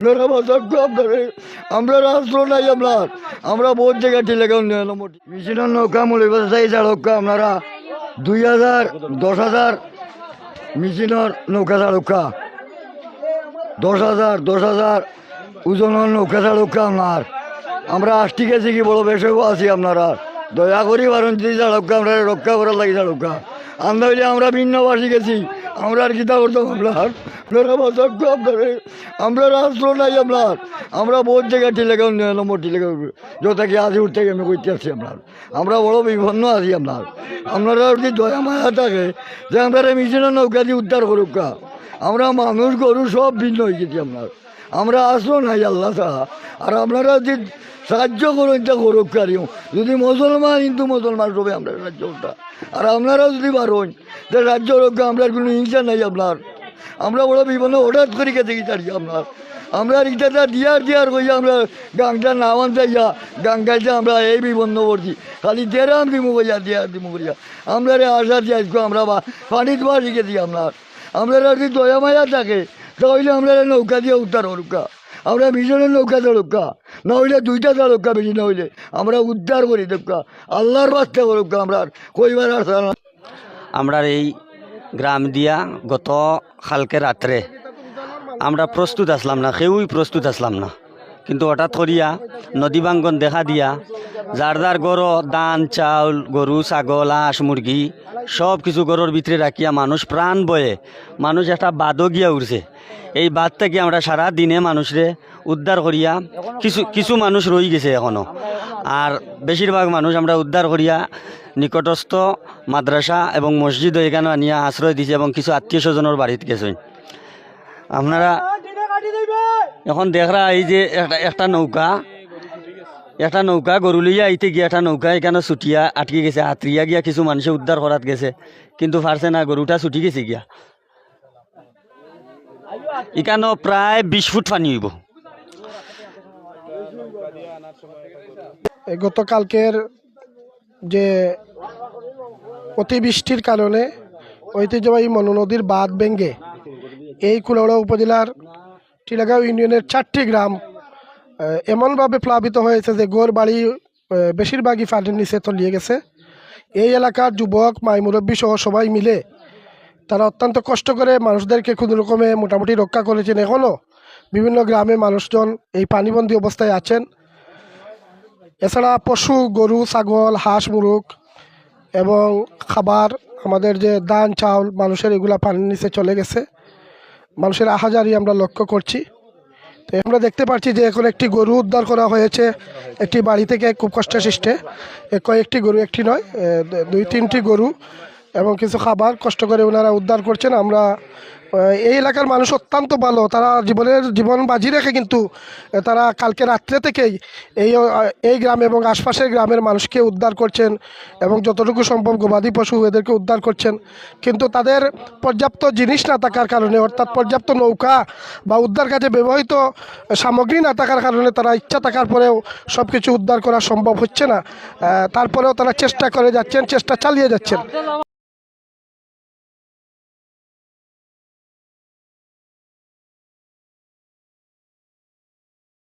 আমরা রাষ্ট্র নাই আপনার আমরা বহুত জায়গায় ঠেলেগাঁও মেশিনের নৌকা মূল্য চাই চালকা আপনারা 2000 10,000 মেশিনের নৌকা চালকা 10,000 ওজনের নৌকা চালকা আপনার আমরা 80 কেজি কি বড় বেশি আছি আপনারা দয়া করি বারণ যদি চালকা আমরা রক্ষা করার লাগে চালকা আমরা হইলে আমরা ভিন্নবাসী গেছি আমরা আর কিতা করতাম আমরা রাষ্ট্র নাই আপনার আমরা বহুত জায়গায় ঠেলেগাঁও নম্বর ঠেলেগাঁও যত কি আজ উঠতে আমি করতে আসছি আপনার আমরা বড় বিপন্ন আছি আপনারা যদি দয়া মায়া থাকে যে আমরা মেশিনের নৌকা দিয়ে উদ্ধার করুক আমরা মানুষ গরু সব ভিন্ন হয়ে গেছি আমরা আসলো নাই আল্লাহ ছাড়া আর আপনারা যদি সাহায্য করুন তা করুক কারিও যদি মুসলমান হিন্দু মুসলমান সবাই আমরা রাজ্যটা আর আপনারাও যদি পারেন যে রাজ্য রক্ষা আমরা কোনো হিংসা নাই আমরা বড় বিভিন্ন হঠাৎ করে গেছে কি চারি আমরা রিক্সাটা দিয়ার কইয়া আমরা গাংটা নাম আনতে গাংটাইতে আমরা এই বিবন্ধ করছি খালি দেরাম দিমু কইয়া দিমু করিয়া আমরা আশা দিয়ে আমরা পানিতে বা শিখেছি আমরা যদি দয়া মায়া থাকে তাহলে আমরা নৌকা দিয়ে উদ্ধার করুকা আমরা মিশনের নৌকা চালুকা না হইলে 2টা চালুকা বেশি না হইলে আমরা উদ্ধার করি দেখা আল্লাহর বাস্তা করুকা আমরা কইবার আসা আমরা এই গ্রাম দিয়া গত কালকে রাত্রে আমরা প্রস্তুত আসলাম না কেউই প্রস্তুত আসলাম না কিন্তু হঠাৎ করিয়া নদী বাঙ্গন দেখা দিয়া যার গরু ধান চাউল গরু ছাগল হাঁস মুরগি সব কিছু গরুর ভিতরে রাখিয়া মানুষ প্রাণ বয়ে মানুষ একটা বাদও গিয়া উঠছে এই বাদ থেকে আমরা সারা দিনে মানুষরে উদ্ধার করিয়া কিছু মানুষ রয়ে গেছে এখনও আর বেশিরভাগ মানুষ আমরা উদ্ধার করিয়া নিকটস্থ মাদ্রাসা এবং মসজিদ এখানে আনিয়া আশ্রয় দিছে এবং কিছু আত্মীয় স্বজনের বাড়িতে গেছে আপনারা এখন দেখরা এই যে একটা নৌকা গরু লইয়া আইতে গিয়া একটা নৌকা এখানে ছুটিয়া আটকে গেছে হাতরিয়া গিয়া কিছু মানুষে উদ্ধার করাত গেছে কিন্তু পারছে না গরুটা ছুটি গেছে গিয়া এখানেও প্রায় 20 ফুট পানি হইব গতকালকের যে অতিবৃষ্টির কারণে ঐতিহ্যবাহী মনু নদীর বাঁধ ভেঙে এই কুলাউড়া উপজেলার টিলাগাঁও ইউনিয়নের 4টি গ্রাম এমনভাবে প্লাবিত হয়েছে যে ঘর বাড়ি বেশিরভাগই পানির নিচে তলিয়ে গেছে। এই এলাকার যুবক মাই মুরব্বী সহ সবাই মিলে তারা অত্যন্ত কষ্ট করে মানুষদেরকে কোনো রকমে মোটামুটি রক্ষা করেছেন। এখনও বিভিন্ন গ্রামে মানুষজন এই পানিবন্দী অবস্থায় আছেন। এছাড়া পশু গরু ছাগল হাঁস মুরগ এবং খাবার আমাদের যে ধান চাউল মানুষের এগুলা পানির নিচে চলে গেছে। মানুষের আহাজারি আমরা লক্ষ্য করছি। তো আমরা দেখতে পাচ্ছি যে এখন একটি গরু উদ্ধার করা হয়েছে একটি বাড়ি থেকে খুব কষ্টের সৃষ্টে কয়েকটি গরু, একটি নয় 2-3টি গরু এবং কিছু খাবার কষ্ট করে ওনারা উদ্ধার করছেন। আমরা এই এলাকার মানুষ অত্যন্ত ভালো, তারা জীবন বাজি রেখে কিন্তু তারা কালকে রাত্রে থেকেই এই গ্রাম এবং আশপাশের গ্রামের মানুষকে উদ্ধার করছেন এবং যতটুকু সম্ভব গবাদি পশু এদেরকে উদ্ধার করছেন। কিন্তু তাদের পর্যাপ্ত জিনিস না থাকার কারণে, অর্থাৎ পর্যাপ্ত নৌকা বা উদ্ধার কাজে ব্যবহৃত সামগ্রী না থাকার কারণে তারা ইচ্ছা থাকার পরেও সব কিছু উদ্ধার করা সম্ভব হচ্ছে না। তারপরেও তারা চেষ্টা করে যাচ্ছেন, চেষ্টা চালিয়ে যাচ্ছেন।